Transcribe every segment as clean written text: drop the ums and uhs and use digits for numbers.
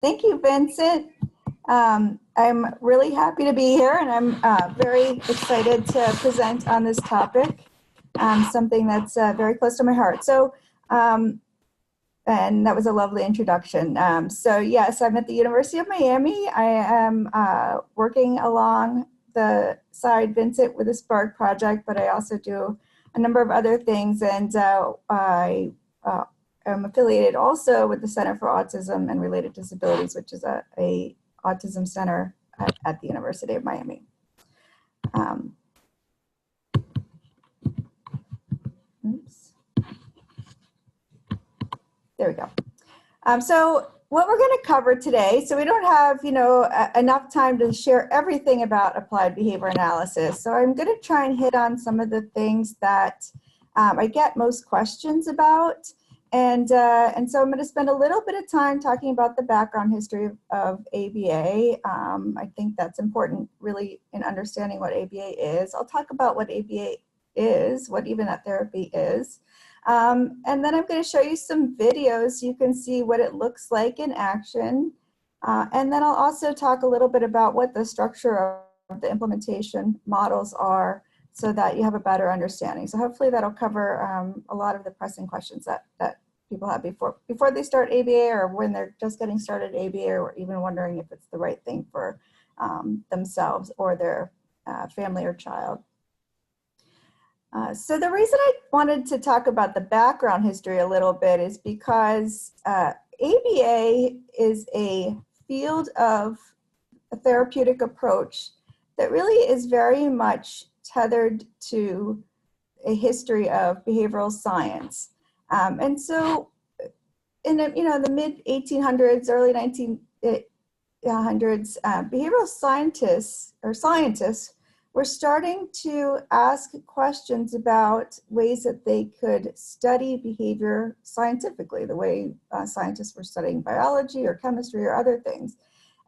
Thank you, Vincent. I'm really happy to be here, and I'm very excited to present on this topic, something that's very close to my heart. And that was a lovely introduction. So yes, I'm at the University of Miami. I am working along the side Vincent with the Spark project, but I also do a number of other things, and I am affiliated also with the Center for Autism and Related Disabilities, which is a autism center at the University of Miami. Oops. There we go. So what we're going to cover today, so we don't have, enough time to share everything about applied behavior analysis. So I'm going to try and hit on some of the things that I get most questions about. And so I'm going to spend a little bit of time talking about the background history of ABA. I think that's important really in understanding what ABA is. I'll talk about what ABA is, what even that therapy is. And then I'm going to show you some videos so you can see what it looks like in action. And then I'll also talk a little bit about what the structure of the implementation models are so that you have a better understanding. So hopefully that'll cover a lot of the pressing questions that people have before they start ABA, or when they're just getting started ABA, or even wondering if it's the right thing for themselves or their family or child. So the reason I wanted to talk about the background history a little bit is because ABA is a field of a therapeutic approach that really is very much tethered to a history of behavioral science. And so in the mid 1800s, early 1900s, behavioral scientists were starting to ask questions about ways that they could study behavior scientifically, the way scientists were studying biology or chemistry or other things.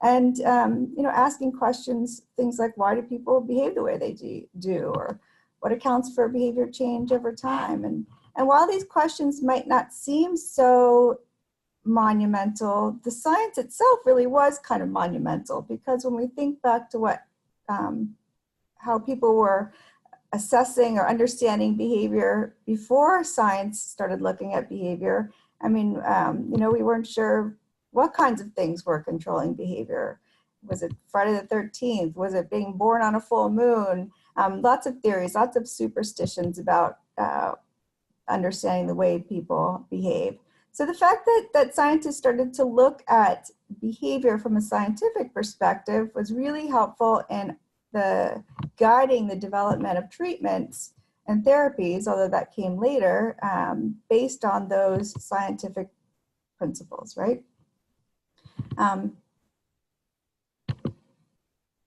And, asking questions, things like, why do people behave the way they do, or what accounts for behavior change over time? And while these questions might not seem so monumental, the science itself really was kind of monumental, because when we think back to what how people were assessing or understanding behavior before science started looking at behavior. I mean, we weren't sure what kinds of things were controlling behavior. Was it Friday the 13th? Was it being born on a full moon? Lots of theories, lots of superstitions about understanding the way people behave. So the fact that scientists started to look at behavior from a scientific perspective was really helpful in guiding the development of treatments and therapies, although that came later, based on those scientific principles, right?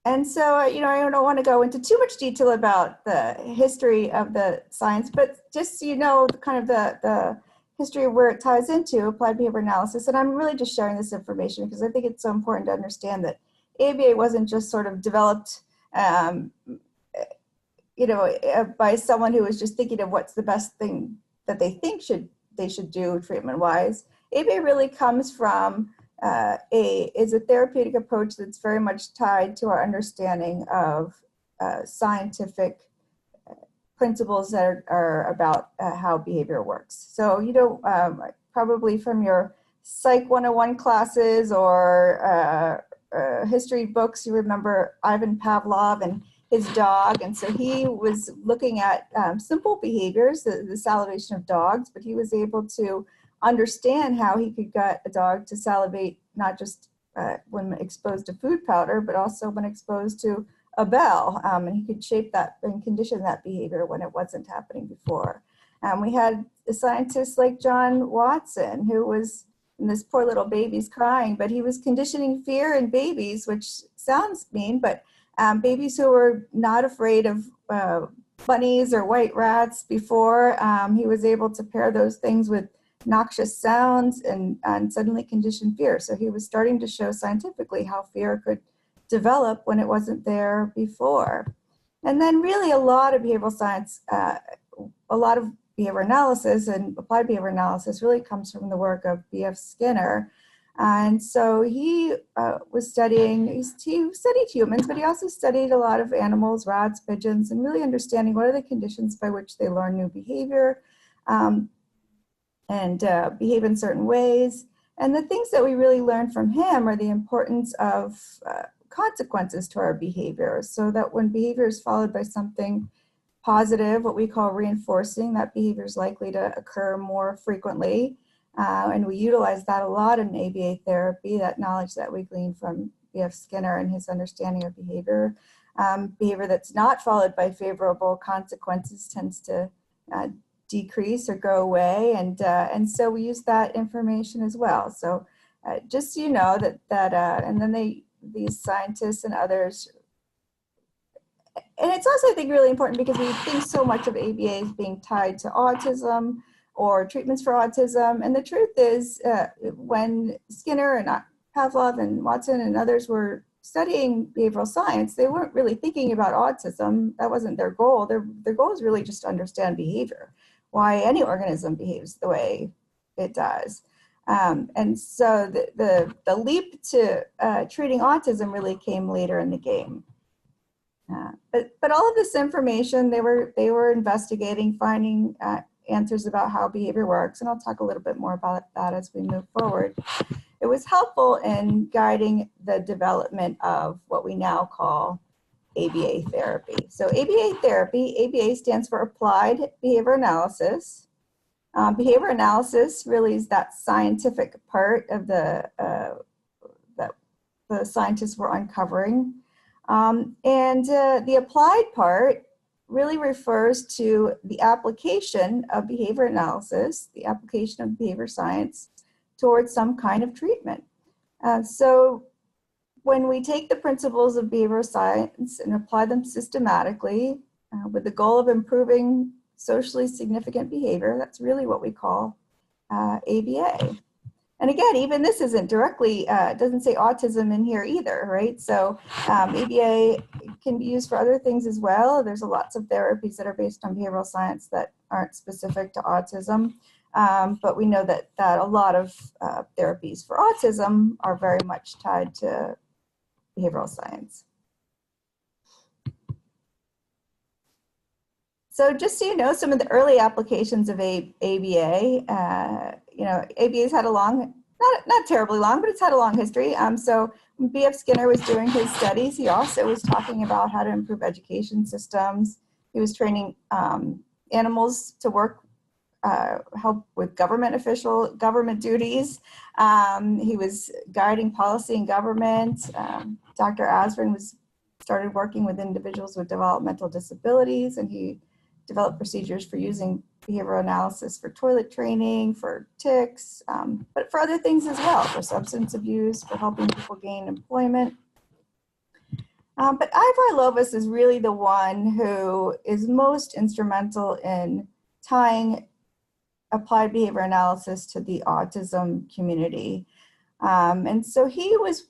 And so, I don't want to go into too much detail about the history of the science, but just so you know, kind of the history of where it ties into applied behavior analysis. And I'm really just sharing this information because I think it's so important to understand that ABA wasn't just sort of developed by someone who was just thinking of what's the best thing that they think they should do treatment-wise. ABA really comes from is a therapeutic approach that's very much tied to our understanding of scientific principles that are about how behavior works. So, probably from your Psych 101 classes or history books, you remember Ivan Pavlov and his dog. And so he was looking at simple behaviors, the salivation of dogs, but he was able to understand how he could get a dog to salivate, not just when exposed to food powder, but also when exposed to a bell. And he could shape that and condition that behavior when it wasn't happening before. We had scientists like John Watson, who was, and this poor little baby's crying, but he was conditioning fear in babies, which sounds mean, but babies who were not afraid of bunnies or white rats before, he was able to pair those things with noxious sounds and suddenly condition fear. So he was starting to show scientifically how fear could develop when it wasn't there before. And then really a lot of behavioral science, a lot of behavior analysis and applied behavior analysis really comes from the work of B.F. Skinner. And so he was studying, he studied humans, but he also studied a lot of animals, rats, pigeons, and really understanding what are the conditions by which they learn new behavior and behave in certain ways. And the things that we really learned from him are the importance of consequences to our behavior, so that when behavior is followed by something positive, what we call reinforcing, that behavior is likely to occur more frequently. And we utilize that a lot in ABA therapy, that knowledge that we gleaned from B.F. Skinner and his understanding of behavior. Behavior that's not followed by favorable consequences tends to decrease or go away. And so we use that information as well. So just so you know and then these scientists and others, and it's also, I think, really important because we think so much of ABA as being tied to autism or treatments for autism. And the truth is, when Skinner and Pavlov and Watson and others were studying behavioral science, they weren't really thinking about autism. That wasn't their goal. Their goal is really just to understand behavior, why any organism behaves the way it does. And so the leap to treating autism really came later in the game. But all of this information, they were investigating, finding answers about how behavior works, and I'll talk a little bit more about that as we move forward. It was helpful in guiding the development of what we now call ABA therapy. So ABA therapy, ABA stands for Applied Behavior Analysis. Behavior analysis really is that scientific part of that the scientists were uncovering. And the applied part really refers to the application of behavior analysis, the application of behavior science towards some kind of treatment. So when we take the principles of behavioral science and apply them systematically with the goal of improving socially significant behavior, that's really what we call ABA. And again, even this isn't directly, doesn't say autism in here either, right? So ABA can be used for other things as well. There's lots of therapies that are based on behavioral science that aren't specific to autism. But we know that a lot of therapies for autism are very much tied to behavioral science. So just so you know, some of the early applications of ABA, ABA's had a long, not terribly long, but it's had a long history. So when B.F. Skinner was doing his studies, he also was talking about how to improve education systems. He was training animals to work, help with government duties. He was guiding policy in government. Dr. Asrin started working with individuals with developmental disabilities, and he developed procedures for using behavioral analysis for toilet training, for tics, but for other things as well, for substance abuse, for helping people gain employment. But Ivar Lovis is really the one who is most instrumental in tying applied behavior analysis to the autism community. And so he was,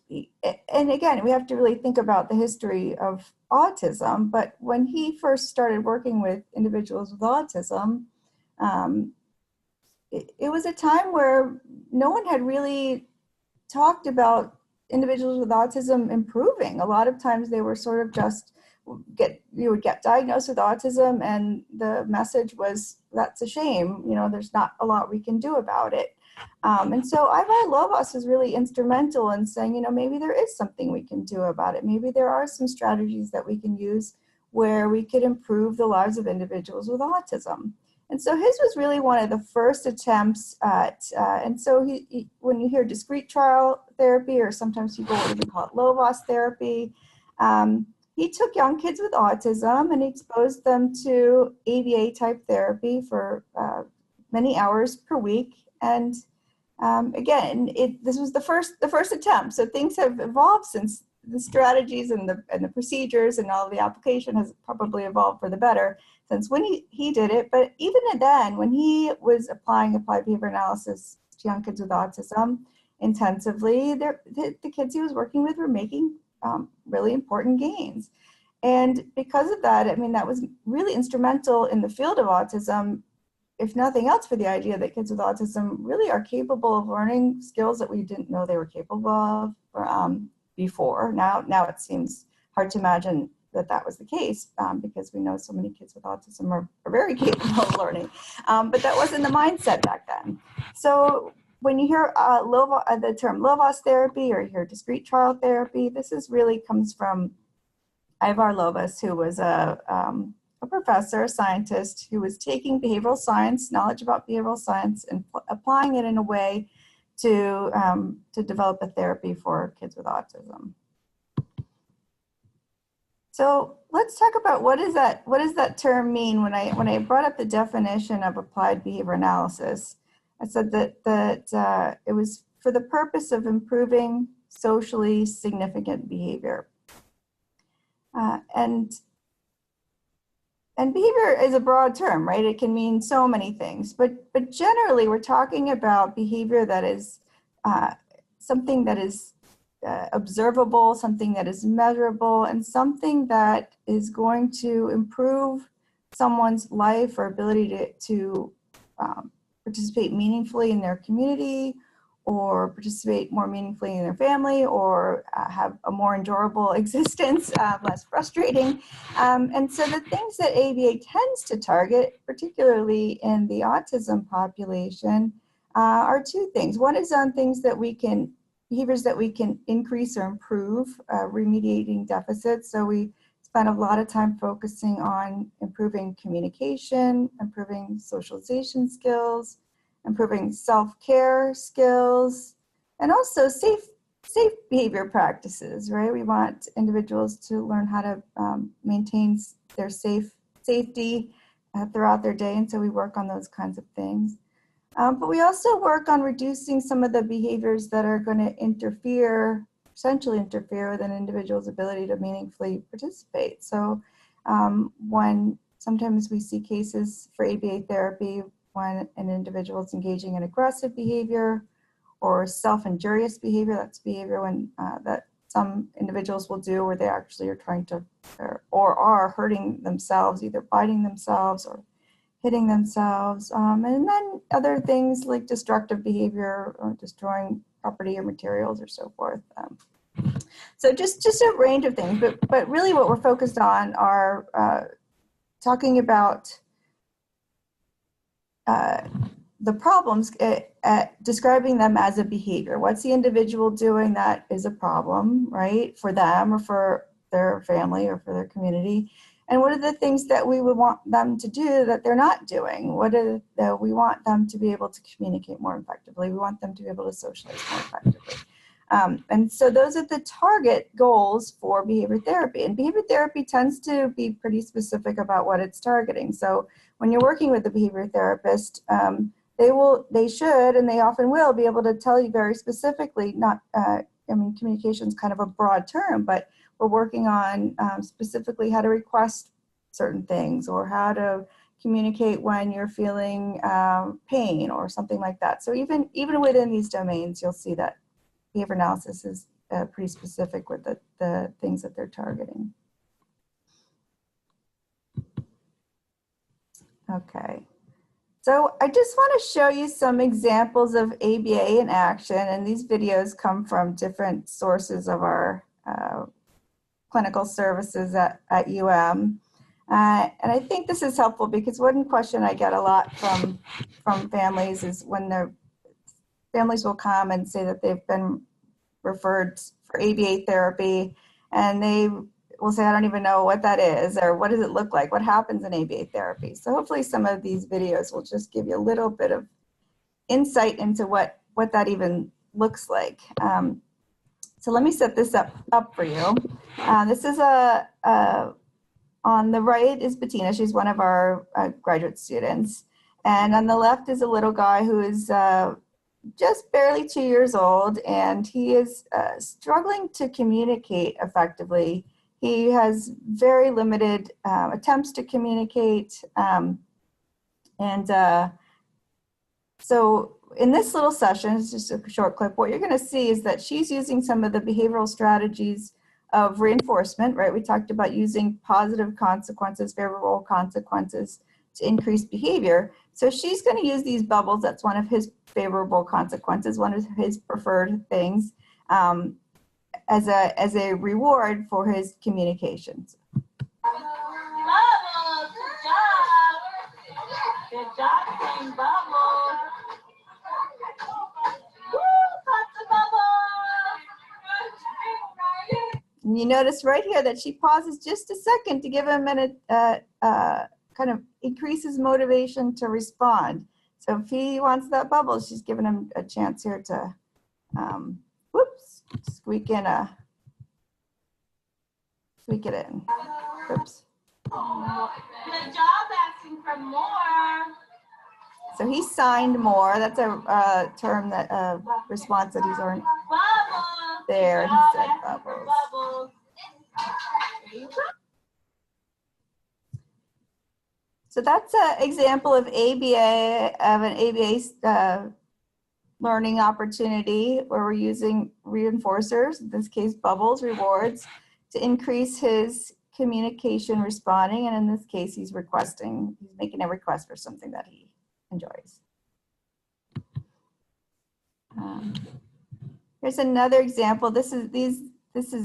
and again, we have to really think about the history of autism, but when he first started working with individuals with autism, it was a time where no one had really talked about individuals with autism improving. A lot of times they were sort of just, you would get diagnosed with autism and the message was, that's a shame, there's not a lot we can do about it. And so Ivar Lovis is really instrumental in saying, maybe there is something we can do about it. Maybe there are some strategies that we can use where we could improve the lives of individuals with autism. And so his was really one of the first attempts at, and so he, when you hear discrete trial therapy, or sometimes people would even call it Lovis therapy, he took young kids with autism and he exposed them to ABA type therapy for many hours per week. And again, this was the first attempt. So things have evolved since. The strategies and the procedures and all the application has probably evolved for the better since when he did it. But even then, when he was applying applied behavior analysis to young kids with autism intensively, the kids he was working with were making really important gains. And because of that, I mean, that was really instrumental in the field of autism if nothing else, for the idea that kids with autism really are capable of learning skills that we didn't know they were capable of before. Now it seems hard to imagine that that was the case because we know so many kids with autism are very capable of learning, but that wasn't the mindset back then. So when you hear the term Lovaas therapy or you hear discrete trial therapy, this is really comes from Ivar Lovaas, who was a professor, a scientist, who was taking behavioral science, knowledge about behavioral science, and applying it in a way to develop a therapy for kids with autism. So let's talk about what does that term mean. When I brought up the definition of applied behavior analysis, I said that it was for the purpose of improving socially significant behavior. And behavior is a broad term, right? It can mean so many things, but generally we're talking about behavior that is something that is observable, something that is measurable, and something that is going to improve someone's life or ability to participate meaningfully in their community, or participate more meaningfully in their family, or have a more endurable existence, less frustrating. And so the things that ABA tends to target, particularly in the autism population, are two things. One is on things that behaviors that we can increase or improve, remediating deficits. So we spend a lot of time focusing on improving communication, improving socialization skills, improving self-care skills, and also safe behavior practices, right? We want individuals to learn how to maintain their safety throughout their day, and so we work on those kinds of things. But we also work on reducing some of the behaviors that are going to essentially interfere with an individual's ability to meaningfully participate. So when sometimes we see cases for ABA therapy when an individual is engaging in aggressive behavior or self-injurious behavior, that's behavior that some individuals will do where they actually are trying to or are hurting themselves, either biting themselves or hitting themselves, and then other things like destructive behavior or destroying property or materials or so forth. So just a range of things, but really what we're focused on are talking about the problems, describing them as a behavior. What's the individual doing that is a problem, right, for them or for their family or for their community? And what are the things that we would want them to do that they're not doing? We want them to be able to communicate more effectively. We want them to be able to socialize more effectively. And so those are the target goals for behavior therapy. And behavior therapy tends to be pretty specific about what it's targeting. So when you're working with a behavior therapist, they should, and they often will, be able to tell you very specifically, communication is kind of a broad term, but we're working on specifically how to request certain things or how to communicate when you're feeling pain or something like that. So even within these domains, you'll see that behavior analysis is pretty specific with the things that they're targeting. Okay. So I just want to show you some examples of ABA in action, and these videos come from different sources of our clinical services at UM. And I think this is helpful because one question I get a lot from families is when their families will come and say that they've been referred for ABA therapy, and they will say, I don't even know what that is, or what does it look like? What happens in ABA therapy? So hopefully some of these videos will just give you a little bit of insight into what that even looks like. So let me set this up for you. This is on the right is Bettina. She's one of our graduate students. And on the left is a little guy who is just barely 2 years old, and he is struggling to communicate effectively. He has very limited attempts to communicate. So in this little session, it's just a short clip, what you're going to see is that she's using some of the behavioral strategies of reinforcement, right? We talked about using positive consequences, favorable consequences to increase behavior. So she's going to use these bubbles. That's one of his favorable consequences, one of his preferred things, as a reward for his communications. Bubbles, good job. Good job, saying bubbles. Woo, lots of bubbles. And you notice right here that she pauses just a second to give him kind of increases motivation to respond. So if he wants that bubble, she's giving him a chance here to, squeak it in. Oops. Good job asking for more. So he signed more. That's a term that response that he's already Bubbles. there. He said bubbles. Bubbles. So that's an example of an ABA learning opportunity where we're using reinforcers, in this case bubbles, rewards, to increase his communication responding. And in this case, he's making a request for something that he enjoys. Here's another example. This is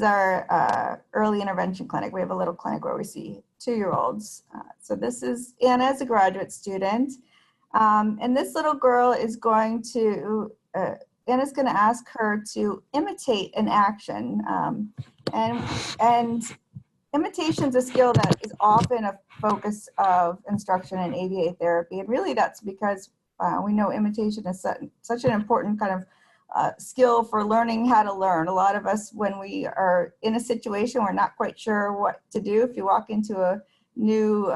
our early intervention clinic. We have a little clinic where we see 2-year-olds. So this is Anna as a graduate student. And this little girl is going to, Anna's going to ask her to imitate an action. And imitation is a skill that is often a focus of instruction in ABA therapy. And really that's because we know imitation is such an important kind of skill for learning how to learn. A lot of us, when we are in a situation, we're not quite sure what to do. If you walk into a new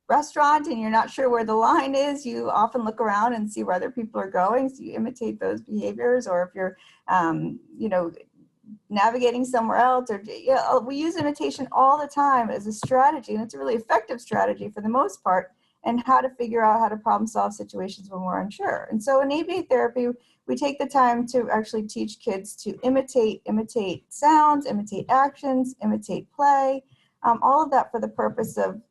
restaurant and you're not sure where the line is, you often look around and see where other people are going. So you imitate those behaviors. Or if you're, navigating somewhere else, or we use imitation all the time as a strategy, and it's a really effective strategy for the most part, and how to figure out how to problem solve situations when we're unsure. And so in ABA therapy, we take the time to actually teach kids to imitate sounds, imitate actions, imitate play, all of that for the purpose of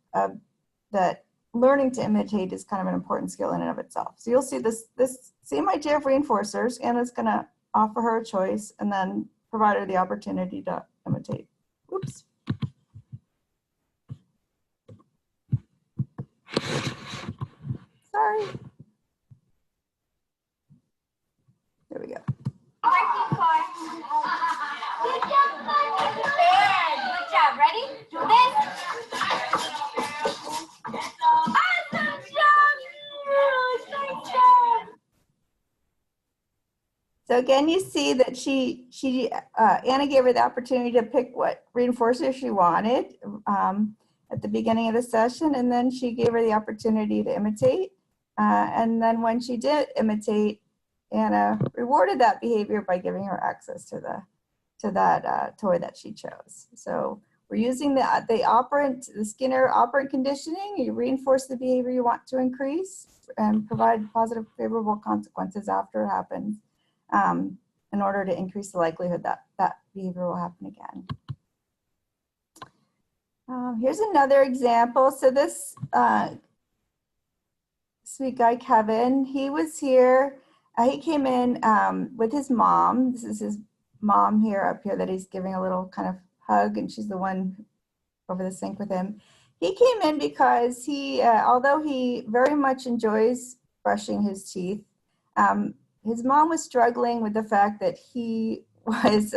that learning to imitate is kind of an important skill in and of itself. So you'll see this same idea of reinforcers. Anna's going to offer her a choice and then provide her the opportunity to imitate. Oops. Sorry. There we go. Good job. Ready? Do this. Awesome job. So again, you see that Anna gave her the opportunity to pick what reinforcer she wanted at the beginning of the session, and then she gave her the opportunity to imitate. And then when she did imitate, Anna rewarded that behavior by giving her access to that toy that she chose. So we're using the Skinner operant conditioning. You reinforce the behavior you want to increase and provide positive, favorable consequences after it happens, in order to increase the likelihood that that behavior will happen again. Here's another example. So this sweet guy, Kevin, he was here. He came in with his mom. This is his mom up here that he's giving a little kind of hug, and she's the one over the sink with him. He came in because he, although he very much enjoys brushing his teeth, his mom was struggling with the fact that he was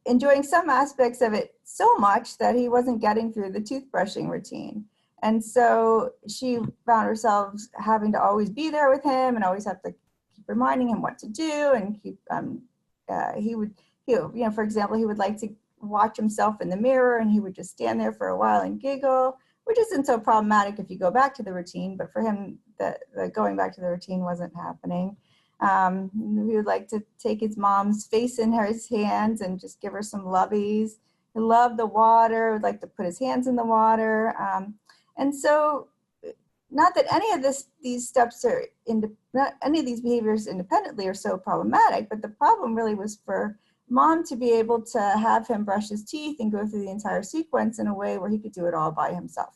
enjoying some aspects of it so much that he wasn't getting through the toothbrushing routine. And so she found herself having to always be there with him and always have to keep reminding him what to do, and keep, for example, he would like to watch himself in the mirror, and he would just stand there for a while and giggle, which isn't so problematic if you go back to the routine, but for him, the going back to the routine wasn't happening. He would like to take his mom's face in his hands and just give her some lovies. He loved the water, would like to put his hands in the water. And so, not that any of these steps are, not any of these behaviors independently are so problematic, but the problem really was for mom to be able to have him brush his teeth and go through the entire sequence in a way where he could do it all by himself.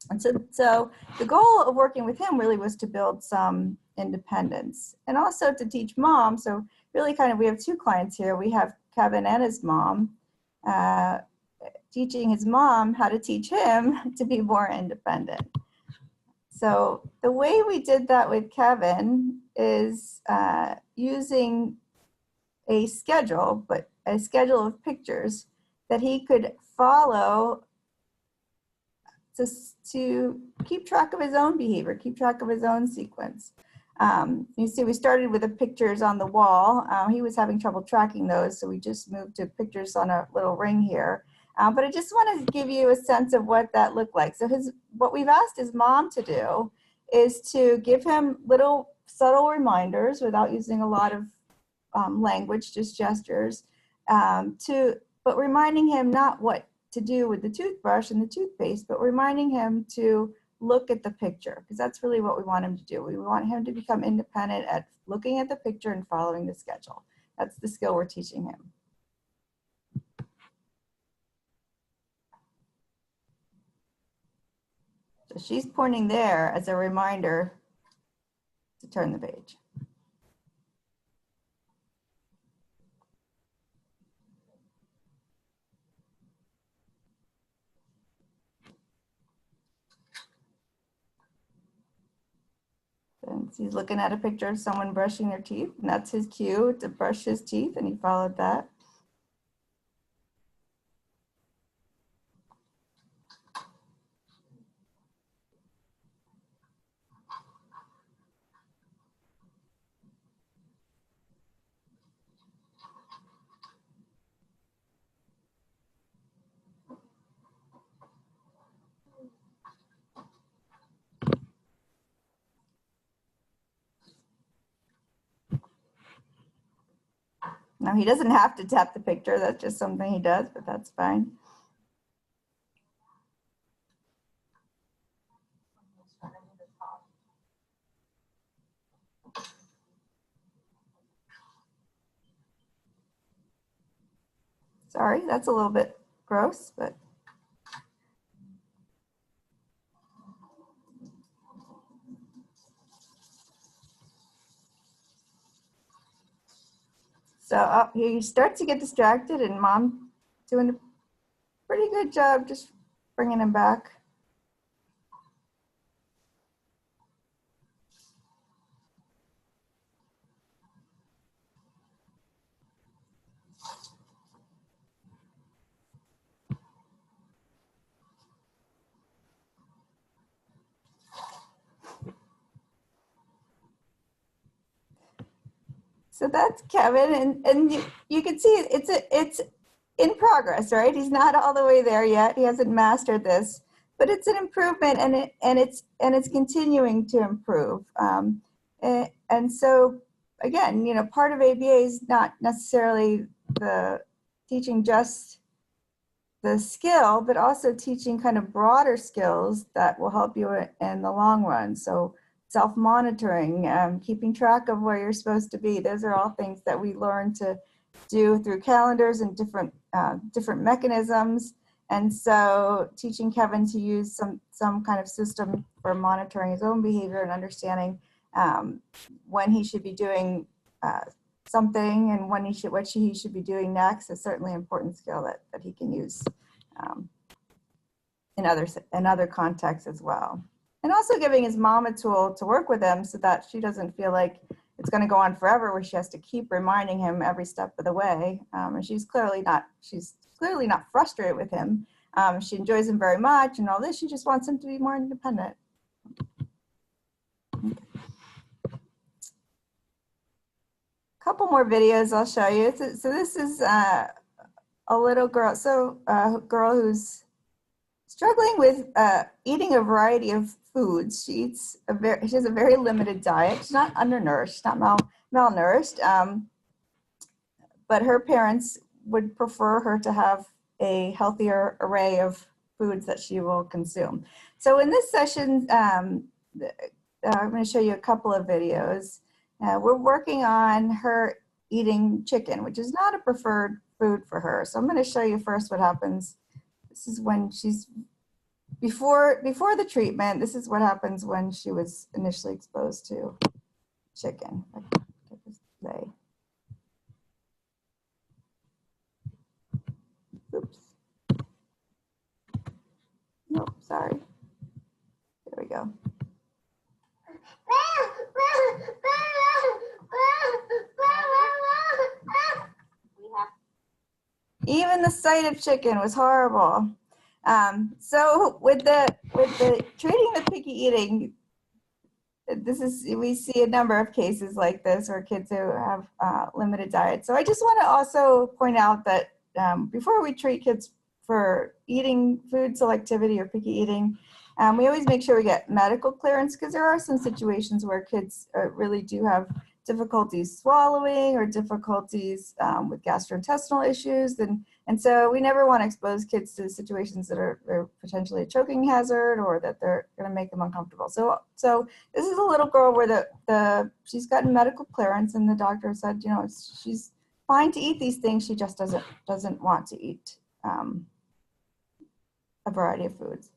And so the goal of working with him really was to build some independence and also to teach mom. So really kind of, we have two clients here. We have Kevin and his mom, teaching his mom how to teach him to be more independent. So the way we did that with Kevin is using a schedule, but a schedule of pictures that he could follow to keep track of his own behavior, keep track of his own sequence. You see, we started with the pictures on the wall. He was having trouble tracking those, so we just moved to pictures on a little ring here. But I just want to give you a sense of what that looked like. So what we've asked his mom to do is to give him little subtle reminders without using a lot of language, just gestures, but reminding him not what to do with the toothbrush and the toothpaste, but reminding him to look at the picture, because that's really what we want him to do. We want him to become independent at looking at the picture and following the schedule. That's the skill we're teaching him. So she's pointing there as a reminder to turn the page. And he's looking at a picture of someone brushing their teeth, and that's his cue to brush his teeth, and he followed that. Now, he doesn't have to tap the picture. That's just something he does, but that's fine. Sorry, that's a little bit gross, but. So he starts to get distracted, and mom doing a pretty good job just bringing him back. So that's Kevin, and you can see it's in progress, right? He's not all the way there yet. He hasn't mastered this, but it's an improvement, and it's continuing to improve. And so again, you know, part of ABA is not necessarily the teaching just the skill, but also teaching kind of broader skills that will help you in the long run. So self-monitoring, keeping track of where you're supposed to be. Those are all things that we learn to do through calendars and different mechanisms. And so teaching Kevin to use some kind of system for monitoring his own behavior and understanding when he should be doing something and when what he should be doing next is certainly an important skill that he can use in other contexts as well. And also giving his mom a tool to work with him so that she doesn't feel like it's going to go on forever where she has to keep reminding him every step of the way. And she's clearly not frustrated with him. She enjoys him very much and all this. She just wants him to be more independent. Couple more videos I'll show you. So this is a little girl, a girl who's struggling with eating a variety of foods. She has a very limited diet. She's not undernourished, she's not malnourished, but her parents would prefer her to have a healthier array of foods that she will consume. So in this session, I'm going to show you a couple of videos. We're working on her eating chicken, which is not a preferred food for her. So I'm going to show you first what happens. This is when she's before the treatment. This is what happens when she was initially exposed to chicken. Oops. Nope, sorry. There we go. Even the sight of chicken was horrible. So with the treating the picky eating, we see a number of cases like this where kids who have limited diet. So I just want to also point out that before we treat kids for eating food selectivity or picky eating, we always make sure we get medical clearance, because there are some situations where kids really do have difficulties swallowing or difficulties with gastrointestinal issues. And so we never want to expose kids to situations that are potentially a choking hazard or that they're going to make them uncomfortable. So this is a little girl where she's gotten medical clearance, and the doctor said, you know, she's fine to eat these things. She just doesn't want to eat a variety of foods.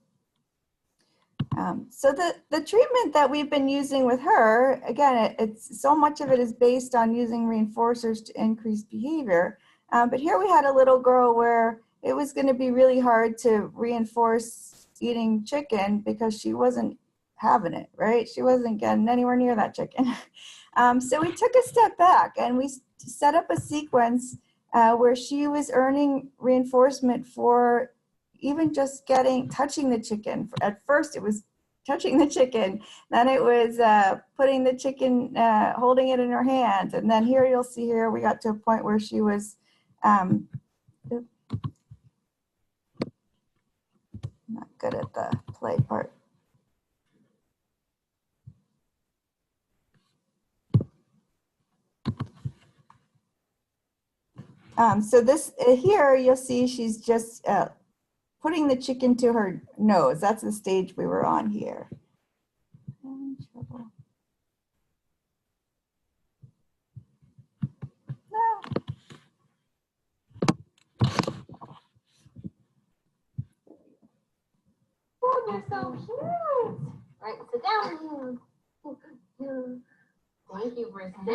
So the treatment that we've been using with her, again, it's so much of it is based on using reinforcers to increase behavior. But here we had a little girl where it was going to be really hard to reinforce eating chicken because she wasn't having it, right? She wasn't getting anywhere near that chicken. So we took a step back and we set up a sequence where she was earning reinforcement for even just touching the chicken. At first it was touching the chicken, then it was putting the chicken, holding it in her hands. And then here you'll see here, we got to a point where she was, not good at the play part. So this here, you'll see she's just putting the chicken to her nose. That's the stage we were on here. No. Oh, you're so cute. Right, sit down. Thank you for sitting so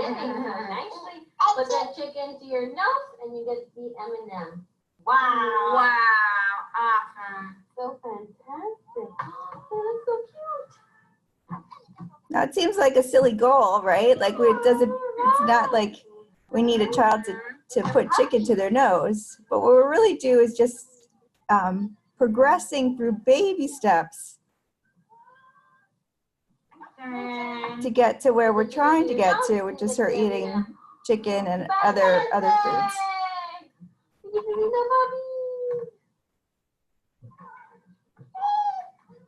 nicely. Put that chicken to your nose and you get the M&M. Wow. Wow, awesome. So fantastic. Oh, that's so cute. Now it seems like a silly goal, right? Like it's not like we need a child to put chicken to their nose, but what we really do is just progressing through baby steps to get to where we're trying to get to, which is her eating chicken and other foods.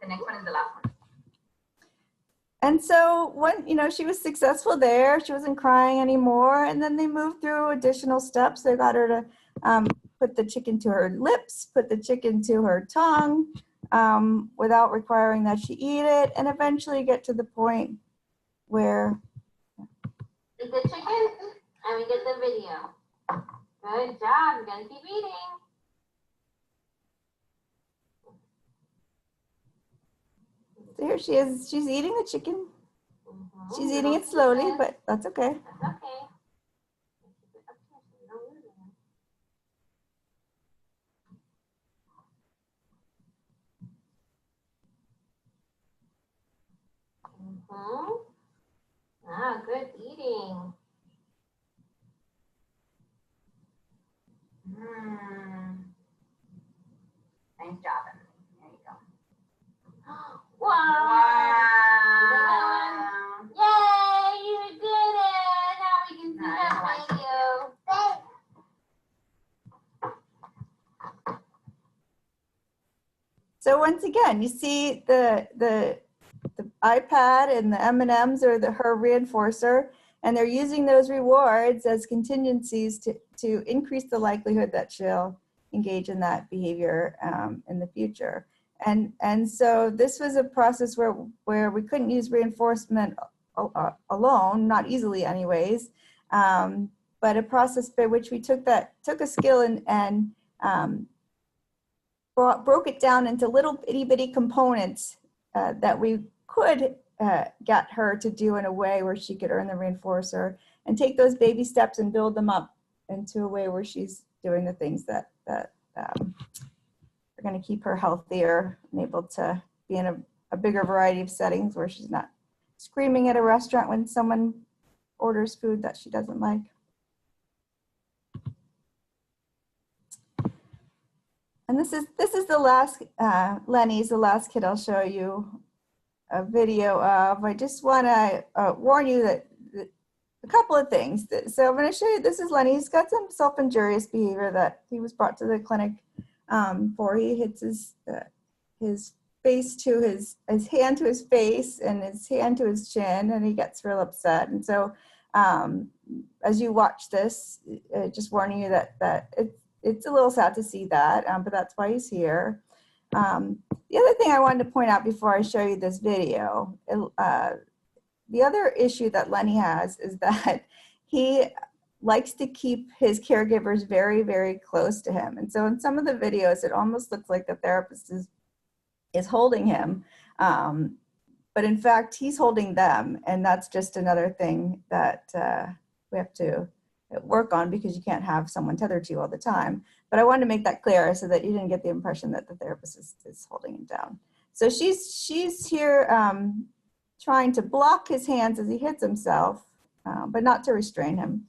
The next one is the last one. And so when, you know, she was successful there, she wasn't crying anymore. And then they moved through additional steps. They got her to put the chicken to her lips, put the chicken to her tongue without requiring that she eat it, and eventually get to the point where. Eat the chicken and we get the video. Good job. You're going to keep eating. So here she is. She's eating the chicken. She's eating it slowly, but that's okay. That's okay. Ah, good eating. Nice job, Emily. There you go. Wow. Yay, you did it. Now we can see that video. So once again, you see the iPad and the M&Ms are her reinforcer, and they're using those rewards as contingencies to increase the likelihood that she'll engage in that behavior in the future. And so this was a process where we couldn't use reinforcement alone, not easily anyways. but a process by which we took a skill and broke it down into little itty bitty components that we could get her to do in a way where she could earn the reinforcer, and take those baby steps and build them up into a way where she's doing the things that are going to keep her healthier and able to be in a bigger variety of settings where she's not screaming at a restaurant when someone orders food that she doesn't like. And this is the last, Lenny's the last kid I'll show you a video of. I just want to warn you that a couple of things. So I'm going to show you, this is Lenny. He's got some self-injurious behavior that he was brought to the clinic for. He hits his face to his hand to his face and his hand to his chin, and he gets real upset. And so as you watch this, just warning you that it's a little sad to see that, but that's why he's here. The other thing I wanted to point out before I show you this video, the other issue that Lenny has is that he likes to keep his caregivers very, very close to him. And so in some of the videos, it almost looks like the therapist is holding him. But in fact, he's holding them. And that's just another thing that we have to work on, because you can't have someone tethered to you all the time. But I wanted to make that clear so that you didn't get the impression that the therapist is holding him down. So she's here trying to block his hands as he hits himself, but not to restrain him.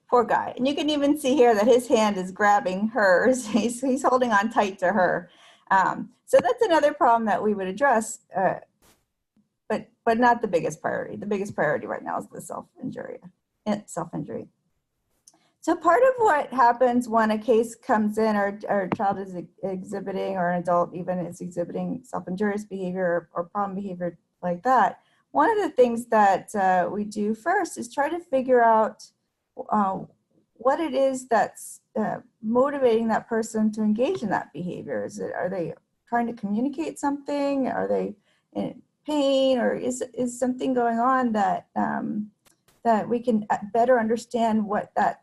Poor guy. And you can even see here that his hand is grabbing hers. He's holding on tight to her. So that's another problem that we would address, but not the biggest priority. The biggest priority right now is the self-injury. So part of what happens when a case comes in, or a child is exhibiting, or an adult even is exhibiting self-injurious behavior or problem behavior like that, one of the things that we do first is try to figure out what it is that's motivating that person to engage in that behavior. Are they trying to communicate something? Are they in pain, or is something going on that that we can better understand what that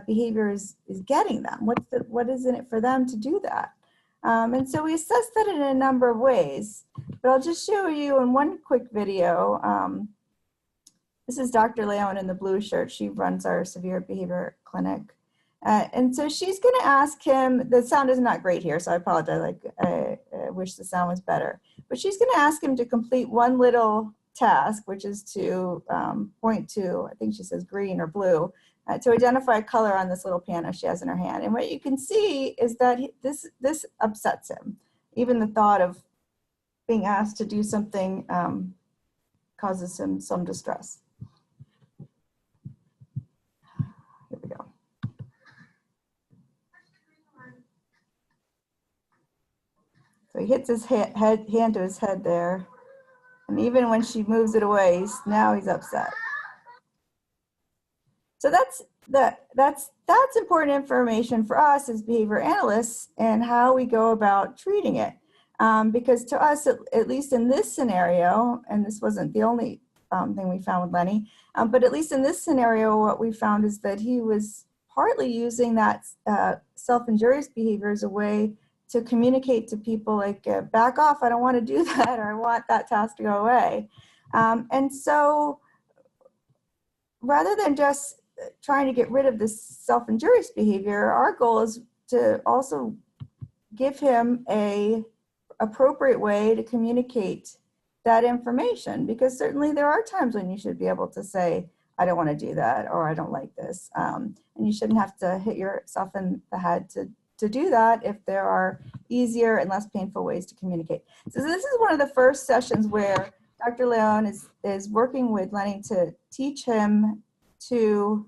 behavior is getting them? What is in it for them to do that? And so we assess that in a number of ways. But I'll just show you in one quick video. This is Dr. Leon in the blue shirt. She runs our severe behavior clinic. And so she's going to ask him, the sound is not great here, so I apologize. I wish the sound was better. But she's going to ask him to complete one little task, which is to point to, I think she says green or blue, to identify a color on this little piano she has in her hand. And what you can see is that this upsets him. Even the thought of being asked to do something causes him some distress. Here we go. So he hits his hand to his head there. And even when she moves it away, now he's upset. So that's important information for us as behavior analysts and how we go about treating it. Because to us, at least in this scenario, and this wasn't the only thing we found with Lenny, but at least in this scenario, what we found is that he was partly using that self-injurious behavior as a way to communicate to people like, back off, I don't want to do that, or I want that task to go away. And so rather than just trying to get rid of this self-injurious behavior, our goal is to also give him a appropriate way to communicate that information, because certainly there are times when you should be able to say, I don't want to do that, or I don't like this. And you shouldn't have to hit yourself in the head to do that if there are easier and less painful ways to communicate. So this is one of the first sessions where Dr. Leon is working with Lenny to teach him to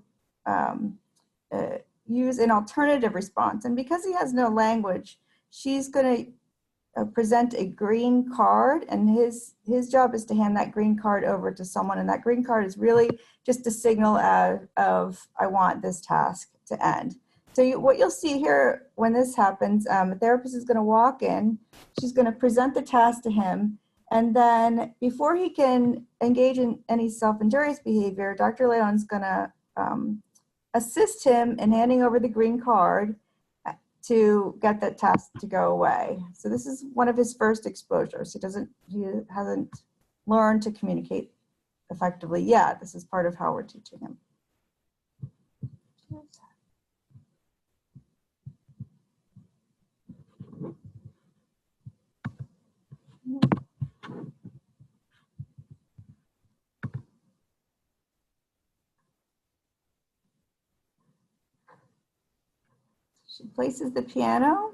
use an alternative response. And because he has no language, she's going to present a green card, and his job is to hand that green card over to someone, and that green card is really just a signal of I want this task to end. So what you'll see here when this happens, a therapist is going to walk in, she's going to present the task to him, and then before he can engage in any self-injurious behavior, Dr. Leon's going to assist him in handing over the green card to get that task to go away. So this is one of his first exposures. He hasn't learned to communicate effectively yet. This is part of how we're teaching him. She places the piano.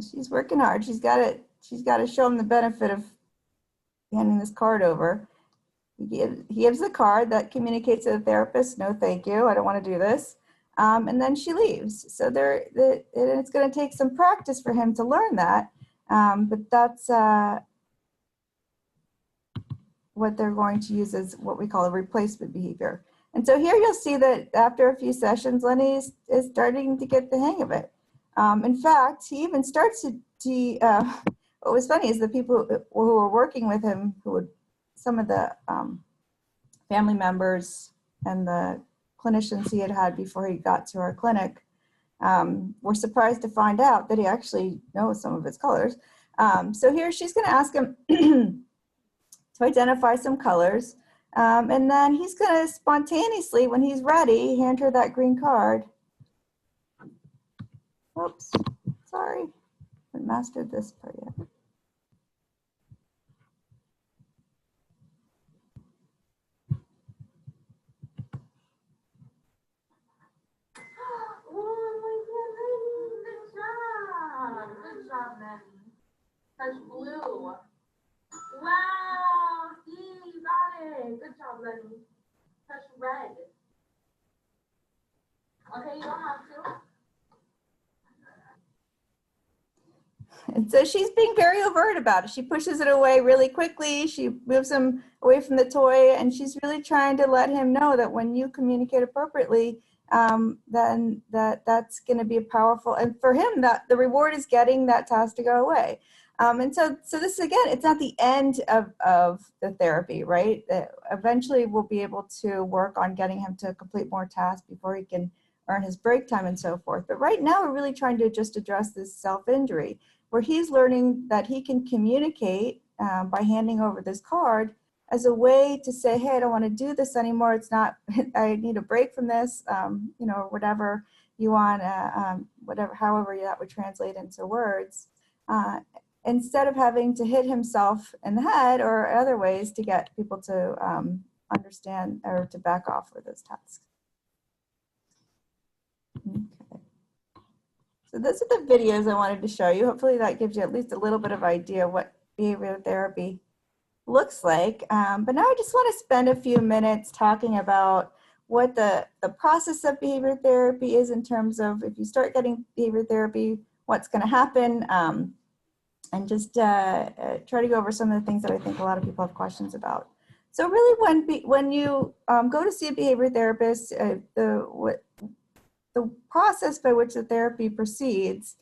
She's working hard. She's got to show him the benefit of handing this card over. He gives the card that communicates to the therapist, no thank you, I don't want to do this. And then she leaves. So it's going to take some practice for him to learn that. But that's what they're going to use as what we call a replacement behavior. And so here you'll see that after a few sessions, Lenny is starting to get the hang of it. In fact, he even starts to what was funny is the people who were working with him, some of the family members and the clinicians he had before he got to our clinic, were surprised to find out that he actually knows some of his colors. So here she's going to ask him to identify some colors, and then he's going to spontaneously, when he's ready, hand her that green card. Oops, sorry, haven't mastered this part yet. Good job, Manny. Touch blue. Wow, see, you got it. Good job, Lenny. Touch red. Okay, you don't have to. And so she's being very overt about it. She pushes it away really quickly. She moves him away from the toy, and she's really trying to let him know that when you communicate appropriately, then that's going to be a powerful, and for him, that the reward is getting that task to go away. And so this, again, it's not the end of the therapy, right? Eventually we'll be able to work on getting him to complete more tasks before he can earn his break time and so forth. But right now we're really trying to just address this self-injury, where he's learning that he can communicate by handing over this card as a way to say, hey, I don't want to do this anymore. It's not, I need a break from this, you know, whatever you want, however that would translate into words. Instead of having to hit himself in the head or other ways to get people to understand or to back off with those tasks. Okay. So those are the videos I wanted to show you. Hopefully that gives you at least a little bit of idea what behavioral therapy looks like. But now I just want to spend a few minutes talking about what the process of behavior therapy is in terms of if you start getting behavior therapy, what's going to happen, and just try to go over some of the things that I think a lot of people have questions about. So really when you go to see a behavior therapist, the process by which the therapy proceeds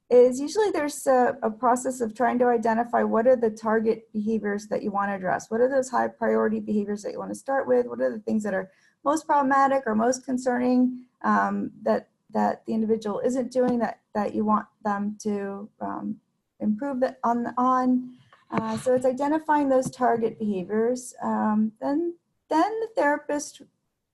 is usually there's a process of trying to identify what are the target behaviors that you want to address. What are those high priority behaviors that you want to start with? What are the things that are most problematic or most concerning that the individual isn't doing that you want them to improve on. So it's identifying those target behaviors. Then the therapist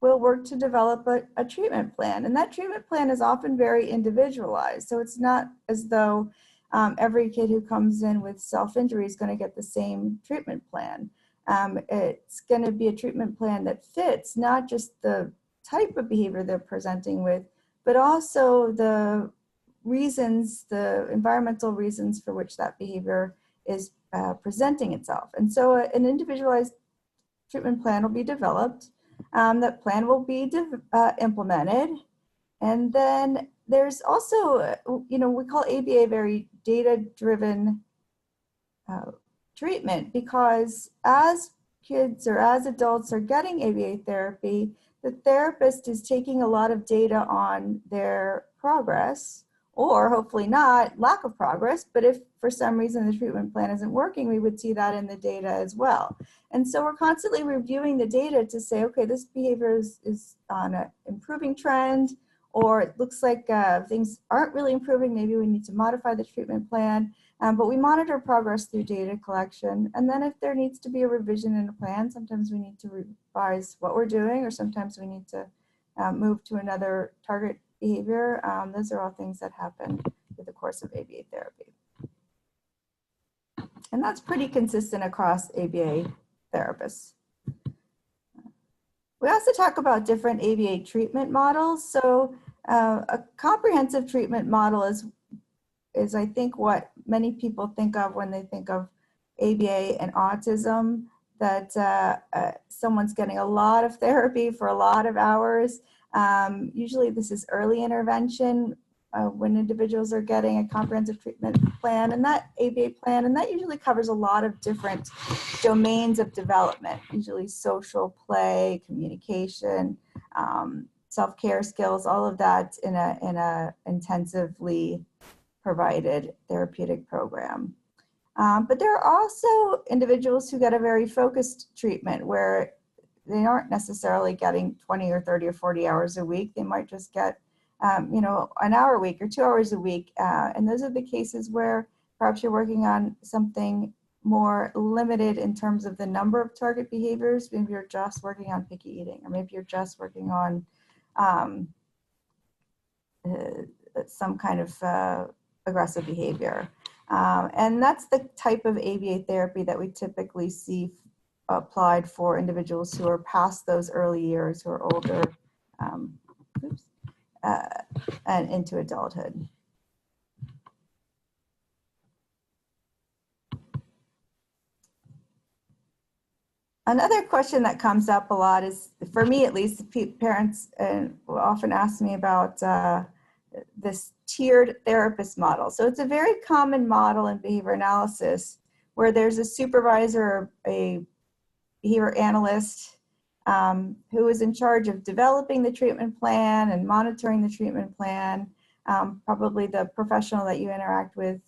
will work to develop a treatment plan. And that treatment plan is often very individualized. So it's not as though every kid who comes in with self-injury is going to get the same treatment plan. It's going to be a treatment plan that fits not just the type of behavior they're presenting with, but also the reasons, the environmental reasons for which that behavior is presenting itself. And so an individualized treatment plan will be developed. That plan will be implemented. And then there's also, we call ABA very data-driven treatment, because as kids or as adults are getting ABA therapy, the therapist is taking a lot of data on their progress, or hopefully not, lack of progress. But if for some reason the treatment plan isn't working, we would see that in the data as well. And so we're constantly reviewing the data to say, okay, this behavior is on an improving trend, or it looks like things aren't really improving. Maybe we need to modify the treatment plan. But we monitor progress through data collection. And then if there needs to be a revision in a plan, sometimes we need to revise what we're doing, or sometimes we need to move to another target behavior. Those are all things that happen through the course of ABA therapy. And that's pretty consistent across ABA therapists. We also talk about different ABA treatment models. So a comprehensive treatment model is I think what many people think of when they think of ABA and autism, that someone's getting a lot of therapy for a lot of hours. Usually this is early intervention when individuals are getting a comprehensive treatment plan, and that ABA plan, and that usually covers a lot of different domains of development, usually social play, communication, self-care skills, all of that in a intensively provided therapeutic program. But there are also individuals who get a very focused treatment where they aren't necessarily getting 20 or 30 or 40 hours a week. They might just get, an hour a week or 2 hours a week. And those are the cases where perhaps you're working on something more limited in terms of the number of target behaviors. Maybe you're just working on picky eating, or maybe you're just working on some kind of aggressive behavior. And that's the type of ABA therapy that we typically see applied for individuals who are past those early years, who are older, and into adulthood. Another question that comes up a lot is, for me at least, parents will often ask me about this tiered therapist model. So it's a very common model in behavior analysis where there's a supervisor, a behavior analyst who is in charge of developing the treatment plan and monitoring the treatment plan, probably the professional that you interact with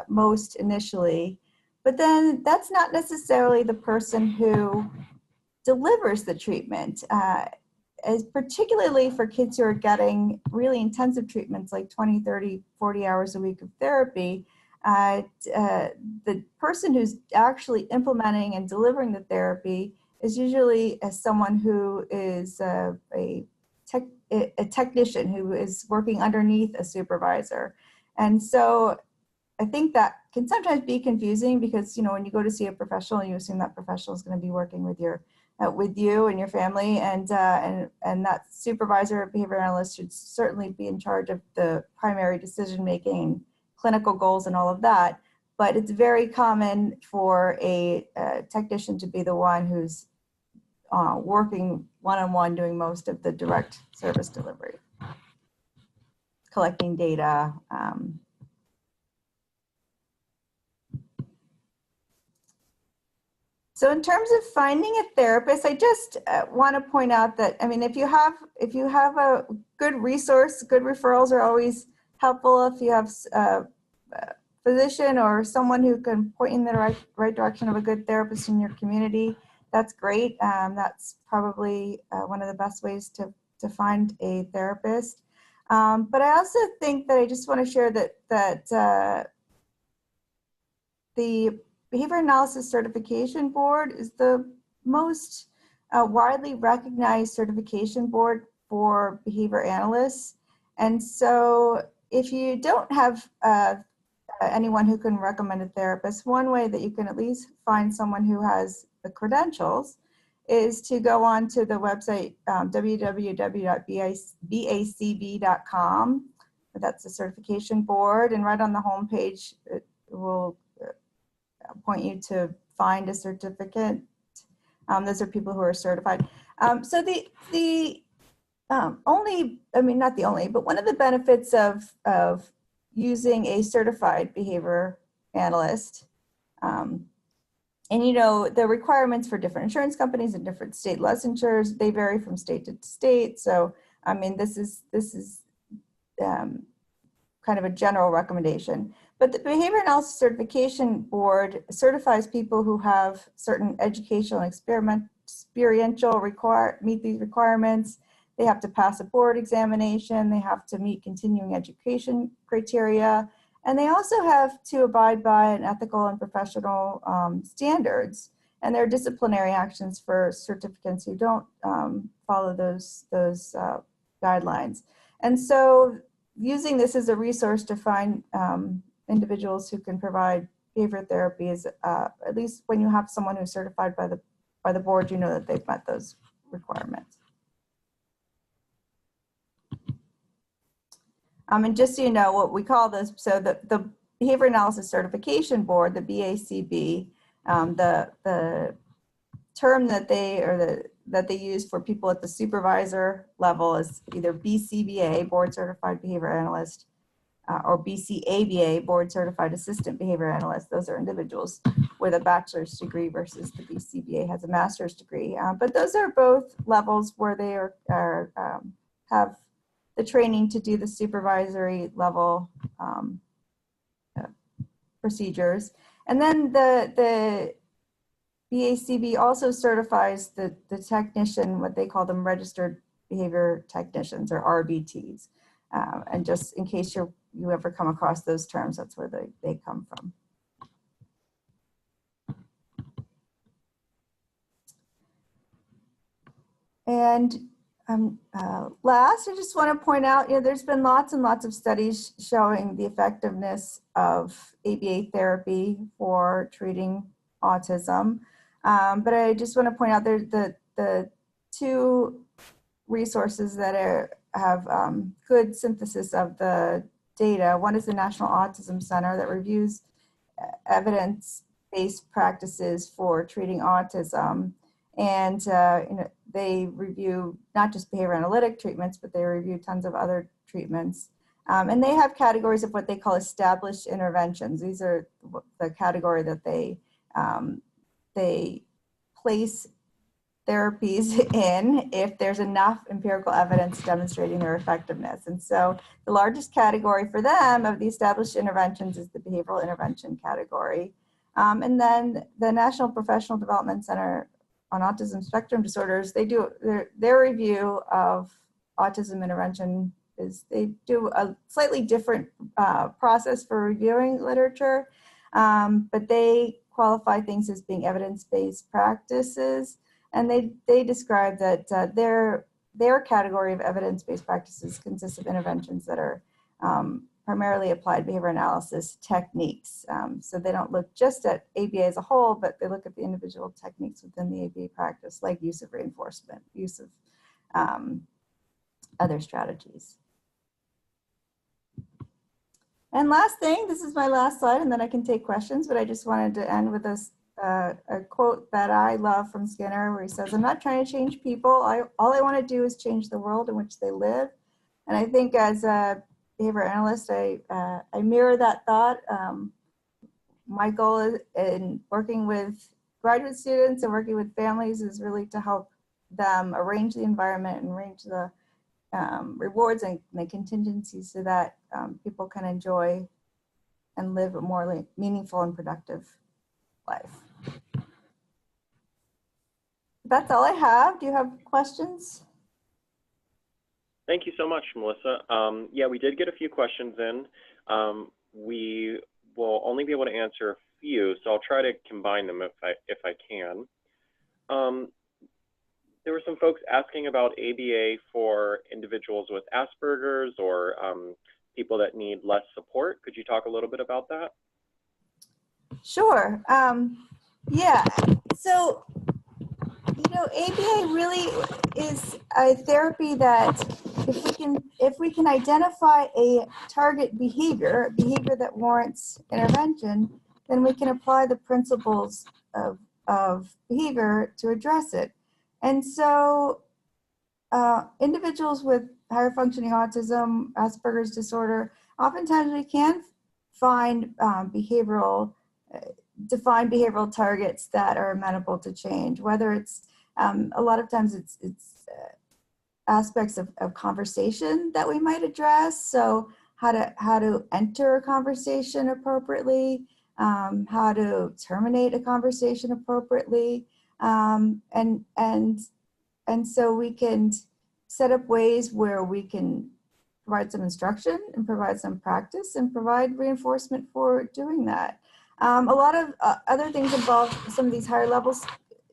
most initially. But then that's not necessarily the person who delivers the treatment. As particularly for kids who are getting really intensive treatments like 20, 30, 40 hours a week of therapy, the person who's actually implementing and delivering the therapy is usually someone who is a technician who is working underneath a supervisor. And so I think that can sometimes be confusing because, when you go to see a professional, you assume that professional is going to be working with you and your family, and that supervisor, behavior analyst, should certainly be in charge of the primary decision-making, clinical goals, and all of that. But it's very common for a technician to be the one who's working one-on-one, doing most of the direct service delivery, collecting data. So in terms of finding a therapist, I just want to point out that, if you have a good resource, good referrals are always helpful. If you have a physician or someone who can point you in the right direction of a good therapist in your community, that's great. That's probably one of the best ways to find a therapist. But I also think that I just want to share that the Behavior Analysis Certification Board is the most widely recognized certification board for behavior analysts. And so if you don't have anyone who can recommend a therapist. One way that you can at least find someone who has the credentials is to go on to the website www.bacb.com. That's the certification board, and right on the home page it will point you to find a certificate. Those are people who are certified. So the only, I mean, not the only, but one of the benefits of using a certified behavior analyst, and you know, the requirements for different insurance companies and different state licensures, they vary from state to state. So, I mean, this is kind of a general recommendation. But the Behavior Analysis Certification Board certifies people who have certain educational and experiential meet these requirements. They have to pass a board examination. They have to meet continuing education criteria. And they also have to abide by an ethical and professional standards. And there are disciplinary actions for certificants who don't follow those guidelines. And so using this as a resource to find individuals who can provide behavior therapy is, at least when you have someone who's certified by the board, you know that they've met those requirements. And just so you know what we call this, so the Behavior Analysis Certification Board, the BACB, the term that they use for people at the supervisor level is either BCBA, Board Certified Behavior Analyst, or BCABA, Board Certified Assistant Behavior Analyst. Those are individuals with a bachelor's degree versus the BCBA has a master's degree. But those are both levels where they have the training to do the supervisory level procedures. And then the BACB also certifies the technician, what they call them registered behavior technicians, or RBTs. And just in case you ever come across those terms, that's where they come from. And last, I just want to point out, you know, there's been lots and lots of studies showing the effectiveness of ABA therapy for treating autism. But I just want to point out the two resources that have good synthesis of the data. One is the National Autism Center that reviews evidence-based practices for treating autism. And you know, they review not just behavior analytic treatments, but they review tons of other treatments. And they have categories of what they call established interventions. These are the category that they place therapies in if there's enough empirical evidence demonstrating their effectiveness. And so the largest category for them of the established interventions is the behavioral intervention category. And then the National Professional Development Center on Autism Spectrum Disorders, they do their review of autism intervention is they do a slightly different process for reviewing literature, but they qualify things as being evidence-based practices. And they describe that their category of evidence-based practices consists of interventions that are primarily applied behavior analysis techniques. So they don't look just at ABA as a whole, but they look at the individual techniques within the ABA practice, like use of reinforcement, use of other strategies. And last thing, this is my last slide, and then I can take questions, but I just wanted to end with a quote that I love from Skinner, where he says, "I'm not trying to change people. All I want to do is change the world in which they live." And I think as a behavior analyst, I mirror that thought. My goal in working with graduate students and working with families is really to help them arrange the environment and arrange the rewards and the contingencies so that people can enjoy and live a more meaningful and productive life. That's all I have. Do you have questions? Thank you so much, Melissa. Yeah, we did get a few questions in. We will only be able to answer a few, so I'll try to combine them if I can. There were some folks asking about ABA for individuals with Asperger's or people that need less support. Could you talk a little bit about that? Sure. Yeah. So, ABA really is a therapy that if we can identify a target behavior that warrants intervention, then we can apply the principles of behavior to address it. And so individuals with higher functioning autism, Asperger's disorder, oftentimes we can find define behavioral targets that are amenable to change, whether it's a lot of times it's aspects of conversation that we might address. So how to enter a conversation appropriately, how to terminate a conversation appropriately, and so we can set up ways where we can provide some instruction and provide some practice and provide reinforcement for doing that. A lot of other things involve some of these higher levels,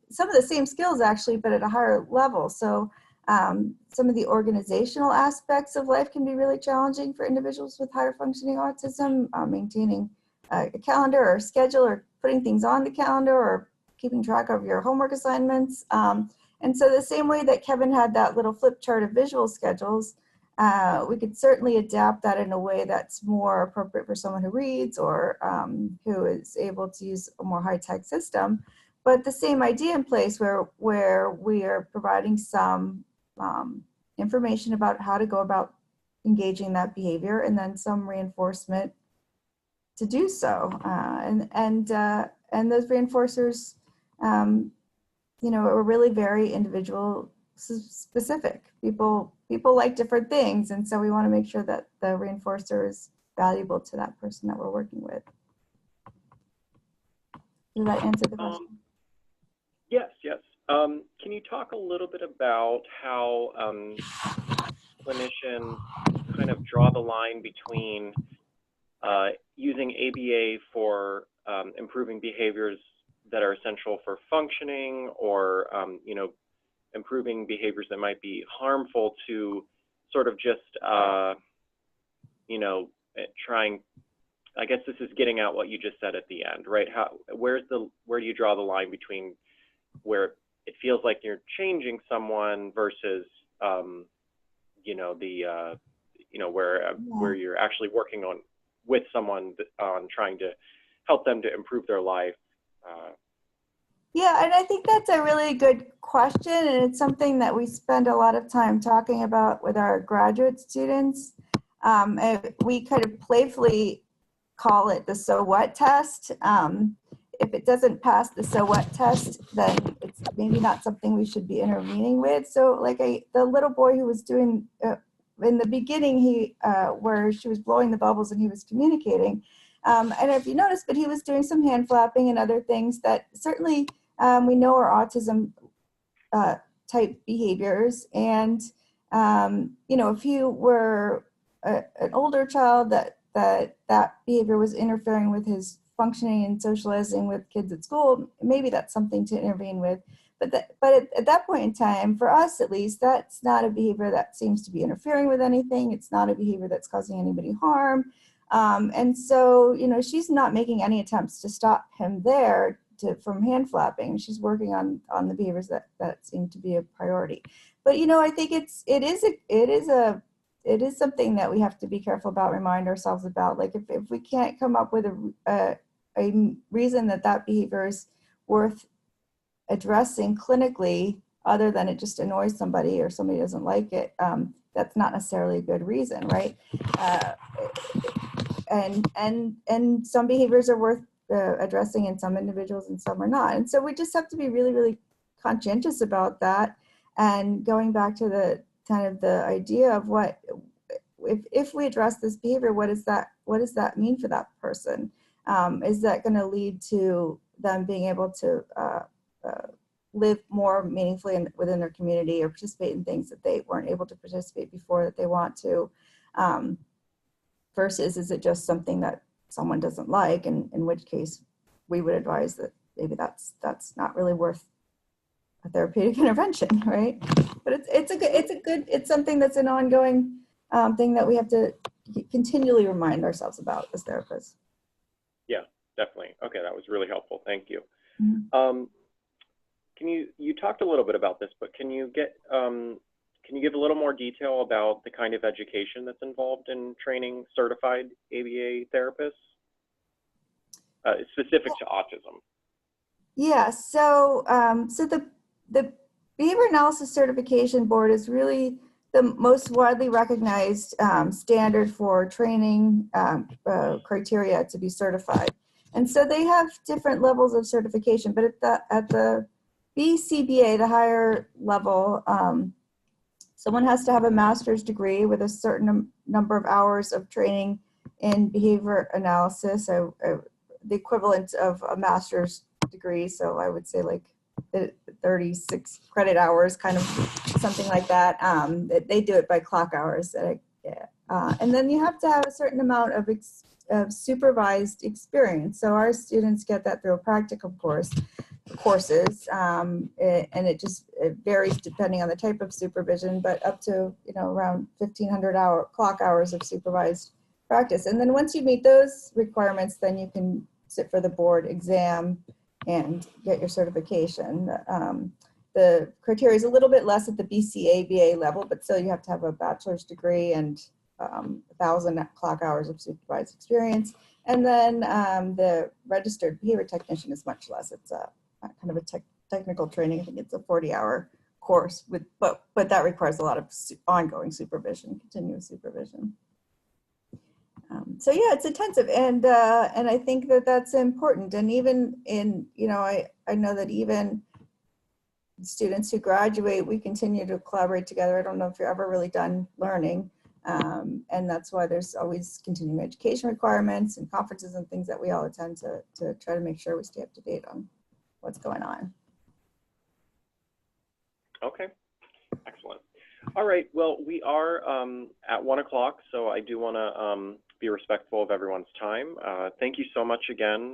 some of the same skills actually, but at a higher level. So some of the organizational aspects of life can be really challenging for individuals with higher functioning autism, maintaining a calendar or a schedule or putting things on the calendar or keeping track of your homework assignments. And so the same way that Kevin had that little flip chart of visual schedules, we could certainly adapt that in a way that's more appropriate for someone who reads or who is able to use a more high-tech system. But the same idea in place where we are providing some information about how to go about engaging that behavior and then some reinforcement to do so. And those reinforcers, are really very individual specific. People like different things, and so we want to make sure that the reinforcer is valuable to that person that we're working with. Does that answer the question? Yes. Can you talk a little bit about how clinicians kind of draw the line between using ABA for improving behaviors that are essential for functioning, or improving behaviors that might be harmful, to sort of just trying, I guess this is getting at what you just said at the end, right? Where do you draw the line between where it feels like you're changing someone versus where you're actually working with someone on trying to help them to improve their life? Yeah, and I think that's a really good question, and it's something that we spend a lot of time talking about with our graduate students. And we kind of playfully call it the so what test. If it doesn't pass the so what test, then it's maybe not something we should be intervening with. So like the little boy who was doing, in the beginning, where she was blowing the bubbles and he was communicating, and if you notice, but he was doing some hand flapping and other things that certainly we know are autism type behaviors. And, if you were an older child that behavior was interfering with his functioning and socializing with kids at school, maybe that's something to intervene with. But at that point in time, for us at least, that's not a behavior that seems to be interfering with anything. It's not a behavior that's causing anybody harm. And so, she's not making any attempts to stop him there from hand flapping. She's working on the behaviors that seem to be a priority. But, I think it is something that we have to be careful about, remind ourselves about. Like if we can't come up with a reason that behavior is worth addressing clinically, other than it just annoys somebody or somebody doesn't like it, that's not necessarily a good reason, right? And some behaviors are worth addressing in some individuals and some are not. And so we just have to be really, really conscientious about that. And going back to the kind of the idea of what, if we address this behavior, what does that mean for that person? Is that going to lead to them being able to live more meaningfully within their community or participate in things that they weren't able to participate before that they want to? Versus is it just something that someone doesn't like, and in which case we would advise that maybe that's not really worth a therapeutic intervention, right? But it's something that's an ongoing thing that we have to continually remind ourselves about as therapists. Yeah, definitely. Okay, that was really helpful. Thank you. Mm-hmm. You talked a little bit about this, but can you give a little more detail about the kind of education that's involved in training certified ABA therapists, specific to autism? Yeah, so the Behavior Analysis Certification Board is really the most widely recognized standard for training criteria to be certified. And so they have different levels of certification, but at the BCBA, the higher level, someone has to have a master's degree with a certain number of hours of training in behavior analysis, so the equivalent of a master's degree. So I would say like 36 credit hours, kind of something like that. They do it by clock hours. And then you have to have a certain amount of supervised experience. So our students get that through a practicum courses, and it varies depending on the type of supervision, but up to around 1,500 clock hours of supervised practice. And then once you meet those requirements, then you can sit for the board exam and get your certification. The criteria is a little bit less at the BCABA level, but still you have to have a bachelor's degree and 1,000 clock hours of supervised experience. And then the registered behavior technician is much less. It's kind of a technical training. I think it's a 40-hour course, but that requires a lot of ongoing supervision, continuous supervision. So yeah, it's intensive, and I think that that's important. And even in, I know that even students who graduate, we continue to collaborate together. I don't know if you're ever really done learning, and that's why there's always continuing education requirements and conferences and things that we all attend to try to make sure we stay up to date on what's going on. Okay, excellent. All right, well, we are at 1 o'clock, so I do want to be respectful of everyone's time. Thank you so much again